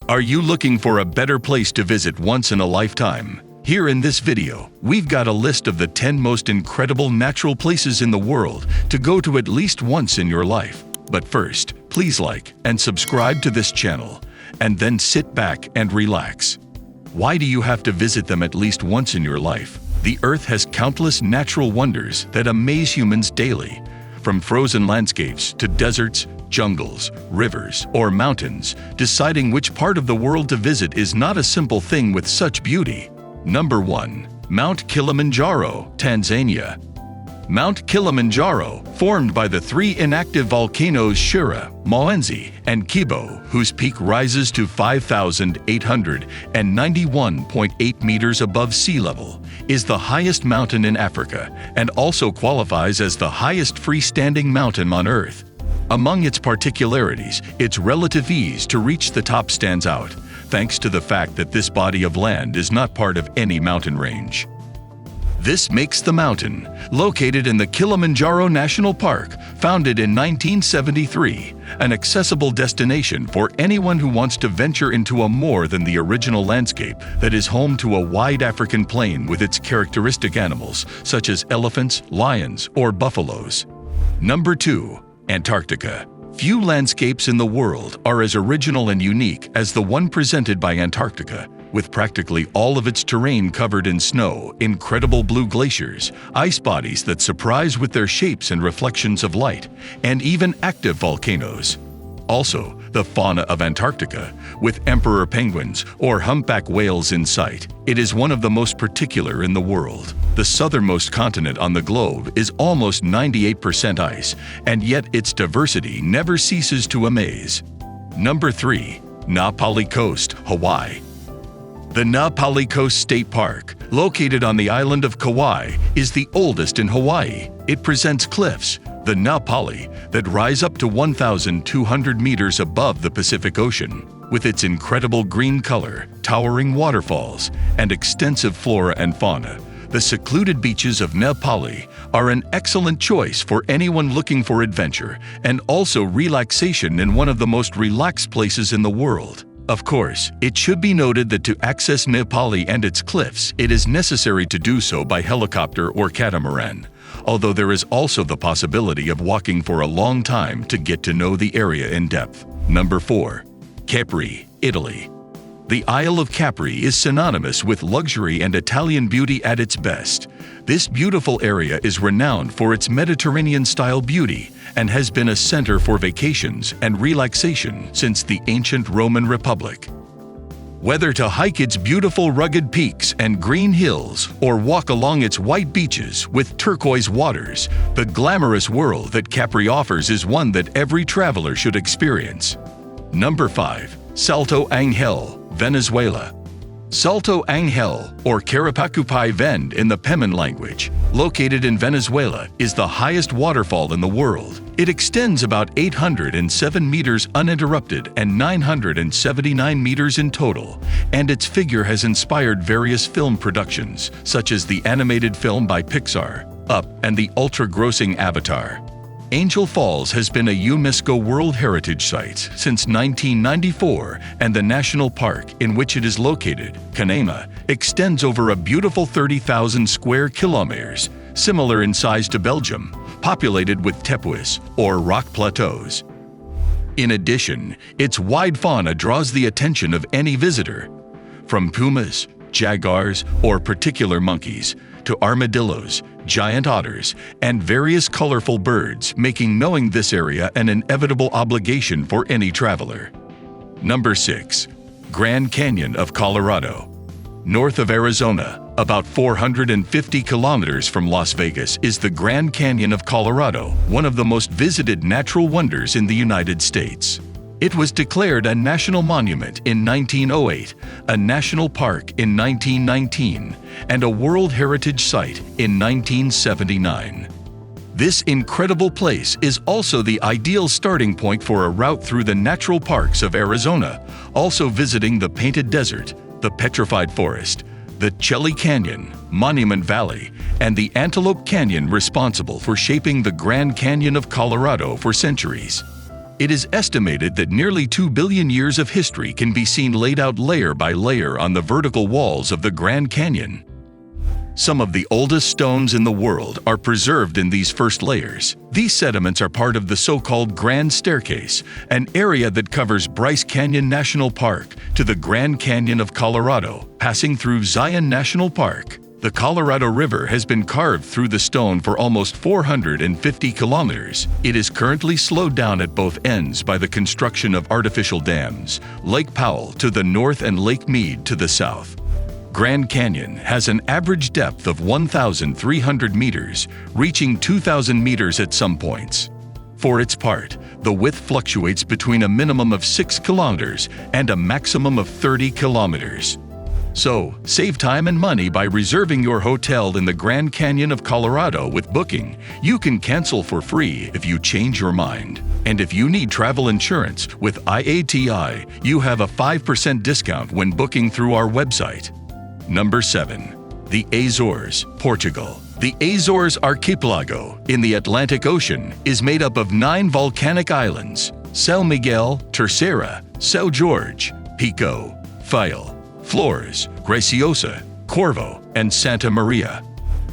Are you looking for a better place to visit once in a lifetime? Here in this video, we've got a list of the 10 most incredible natural places in the world to go to at least once in your life. But first, please like and subscribe to this channel, and then sit back and relax. Why do you have to visit them at least once in your life? The Earth has countless natural wonders that amaze humans daily. From frozen landscapes to deserts, jungles, rivers, or mountains, deciding which part of the world to visit is not a simple thing with such beauty. Number 1. Mount Kilimanjaro, Tanzania. Mount Kilimanjaro, formed by the three inactive volcanoes Shira, Mwanzi, and Kibo, whose peak rises to 5,891.8 meters above sea level, is the highest mountain in Africa and also qualifies as the highest freestanding mountain on Earth. Among its particularities, its relative ease to reach the top stands out, thanks to the fact that this body of land is not part of any mountain range. This makes the mountain, located in the Kilimanjaro National Park, founded in 1973, an accessible destination for anyone who wants to venture into a more than the original landscape that is home to a wide African plain with its characteristic animals such as elephants, lions, or buffaloes. Number 2. Antarctica. Few landscapes in the world are as original and unique as the one presented by Antarctica, with practically all of its terrain covered in snow, incredible blue glaciers, ice bodies that surprise with their shapes and reflections of light, and even active volcanoes. Also, the fauna of Antarctica, with emperor penguins or humpback whales in sight. It is one of the most particular in the world. The southernmost continent on the globe is almost 98% ice, and yet its diversity never ceases to amaze. Number 3. Na Pali Coast, Hawaii. The Na Pali Coast State Park, located on the island of Kauai, is the oldest in Hawaii. It presents cliffs, the Na Pali, that rise up to 1,200 meters above the Pacific Ocean. With its incredible green color, towering waterfalls, and extensive flora and fauna, the secluded beaches of Na Pali are an excellent choice for anyone looking for adventure and also relaxation in one of the most relaxed places in the world. Of course, it should be noted that to access Na Pali and its cliffs, it is necessary to do so by helicopter or catamaran, although there is also the possibility of walking for a long time to get to know the area in depth. Number 4. Capri, Italy. The Isle of Capri is synonymous with luxury and Italian beauty at its best. This beautiful area is renowned for its Mediterranean-style beauty and has been a center for vacations and relaxation since the ancient Roman Republic. Whether to hike its beautiful rugged peaks and green hills or walk along its white beaches with turquoise waters, the glamorous world that Capri offers is one that every traveler should experience. Number 5. Salto Ángel, Venezuela. Salto Ángel, or Carapacupai Vend in the Pemen language, located in Venezuela, is the highest waterfall in the world. It extends about 807 meters uninterrupted and 979 meters in total, and its figure has inspired various film productions, such as the animated film by Pixar, Up, and the ultra-grossing Avatar. Angel Falls has been a UNESCO World Heritage Site since 1994, and the national park in which it is located, Canaima, extends over a beautiful 30,000 square kilometers, similar in size to Belgium, populated with tepuis, or rock plateaus. In addition, its wide fauna draws the attention of any visitor. From pumas, jaguars, or particular monkeys, to armadillos, giant otters, and various colorful birds, making knowing this area an inevitable obligation for any traveler. Number 6. Grand Canyon of Colorado. North of Arizona, about 450 kilometers from Las Vegas, is the Grand Canyon of Colorado, one of the most visited natural wonders in the United States. It was declared a national monument in 1908, a national park in 1919, and a World Heritage Site in 1979. This incredible place is also the ideal starting point for a route through the natural parks of Arizona, also visiting the Painted Desert, the Petrified Forest, the Chelly Canyon, Monument Valley, and the Antelope Canyon, responsible for shaping the Grand Canyon of Colorado for centuries. It is estimated that nearly 2 billion years of history can be seen laid out layer by layer on the vertical walls of the Grand Canyon. Some of the oldest stones in the world are preserved in these first layers. These sediments are part of the so-called Grand Staircase, an area that covers Bryce Canyon National Park to the Grand Canyon of Colorado, passing through Zion National Park. The Colorado River has been carved through the stone for almost 450 kilometers. It is currently slowed down at both ends by the construction of artificial dams, Lake Powell to the north and Lake Mead to the south. Grand Canyon has an average depth of 1,300 meters, reaching 2,000 meters at some points. For its part, the width fluctuates between a minimum of 6 kilometers and a maximum of 30 kilometers. So, save time and money by reserving your hotel in the Grand Canyon of Colorado with Booking. You can cancel for free if you change your mind. And if you need travel insurance with IATI, you have a 5% discount when booking through our website. Number 7. The Azores, Portugal. The Azores archipelago in the Atlantic Ocean is made up of 9 volcanic islands: São Miguel, Terceira, São Jorge, Pico, Faial, Flores, Graciosa, Corvo, and Santa Maria.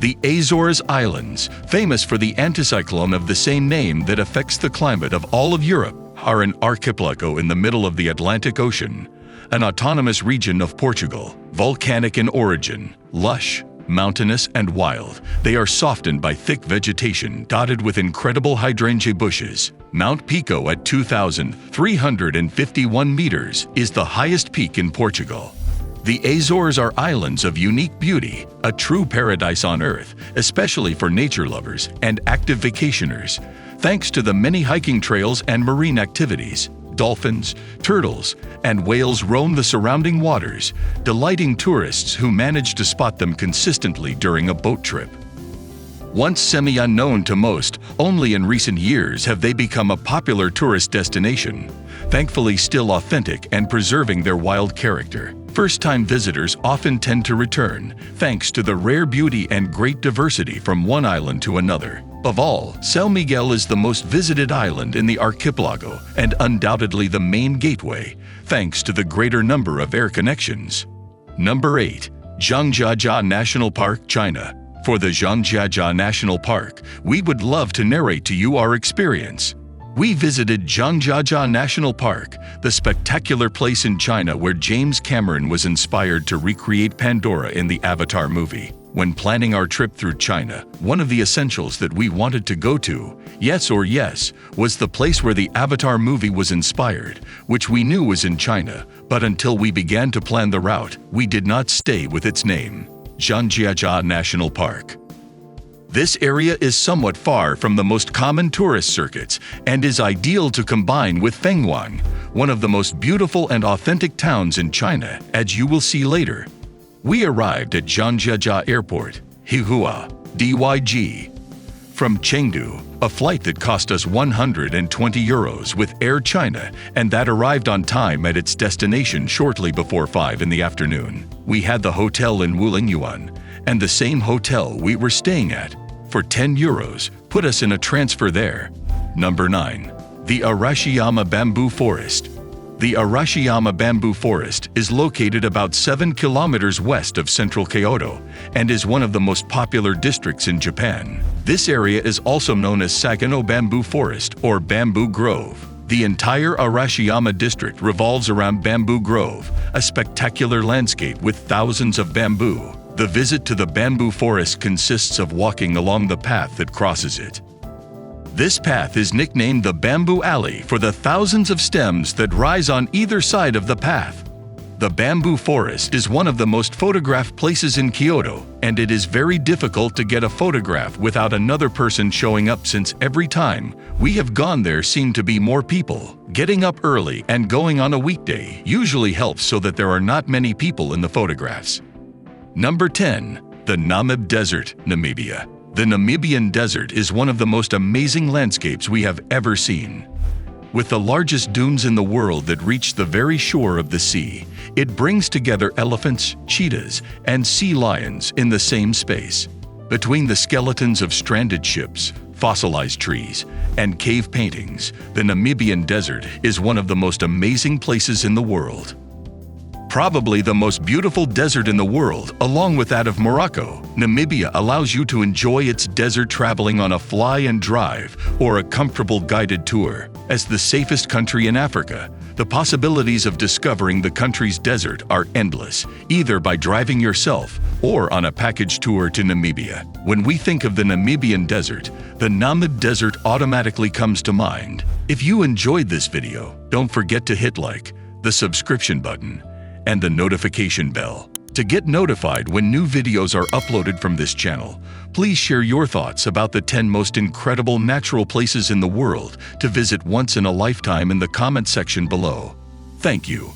The Azores Islands, famous for the anticyclone of the same name that affects the climate of all of Europe, are an archipelago in the middle of the Atlantic Ocean, an autonomous region of Portugal. Volcanic in origin, lush, mountainous, and wild, they are softened by thick vegetation dotted with incredible hydrangea bushes. Mount Pico at 2,351 meters is the highest peak in Portugal. The Azores are islands of unique beauty, a true paradise on Earth, especially for nature lovers and active vacationers. Thanks to the many hiking trails and marine activities, dolphins, turtles, and whales roam the surrounding waters, delighting tourists who manage to spot them consistently during a boat trip. Once semi-unknown to most, only in recent years have they become a popular tourist destination, thankfully still authentic and preserving their wild character. First-time visitors often tend to return, thanks to the rare beauty and great diversity from one island to another. Of all, São Miguel is the most visited island in the archipelago and undoubtedly the main gateway, thanks to the greater number of air connections. Number 8. Zhangjiajia National Park, China. For the Zhangjiajia National Park, we would love to narrate to you our experience. We visited Zhangjiajia National Park, the spectacular place in China where James Cameron was inspired to recreate Pandora in the Avatar movie. When planning our trip through China, one of the essentials that we wanted to go to, yes, was the place where the Avatar movie was inspired, which we knew was in China, but until we began to plan the route, we did not stay with its name, Zhangjiajia National Park. This area is somewhat far from the most common tourist circuits and is ideal to combine with Fenghuang, one of the most beautiful and authentic towns in China, as you will see later. We arrived at Zhangjiajia Airport, Hihua, DYG. From Chengdu, a flight that cost us 120 euros with Air China and that arrived on time at its destination shortly before 5 in the afternoon. We had the hotel in Wulingyuan, and the same hotel we were staying at, for 10 euros, put us in a transfer there. Number 9. The Arashiyama Bamboo Forest. The Arashiyama Bamboo Forest is located about 7 kilometers west of central Kyoto and is one of the most popular districts in Japan. This area is also known as Sagano Bamboo Forest or Bamboo Grove. The entire Arashiyama district revolves around Bamboo Grove, a spectacular landscape with thousands of bamboo. The visit to the bamboo forest consists of walking along the path that crosses it. This path is nicknamed the Bamboo Alley for the thousands of stems that rise on either side of the path. The bamboo forest is one of the most photographed places in Kyoto, and it is very difficult to get a photograph without another person showing up since every time we have gone there seem to be more people. Getting up early and going on a weekday usually helps so that there are not many people in the photographs. Number 10. The Namib Desert, Namibia. The Namibian desert is one of the most amazing landscapes we have ever seen. With the largest dunes in the world that reach the very shore of the sea, it brings together elephants, cheetahs, and sea lions in the same space. Between the skeletons of stranded ships, fossilized trees, and cave paintings, the Namibian desert is one of the most amazing places in the world. Probably the most beautiful desert in the world, along with that of Morocco, Namibia allows you to enjoy its desert traveling on a fly and drive or a comfortable guided tour. As the safest country in Africa, the possibilities of discovering the country's desert are endless, either by driving yourself or on a package tour to Namibia. When we think of the Namibian desert, the Namib Desert automatically comes to mind. If you enjoyed this video, don't forget to hit like, the subscription button, and the notification bell. To get notified when new videos are uploaded from this channel, please share your thoughts about the 10 most incredible natural places in the world to visit once in a lifetime in the comment section below. Thank you.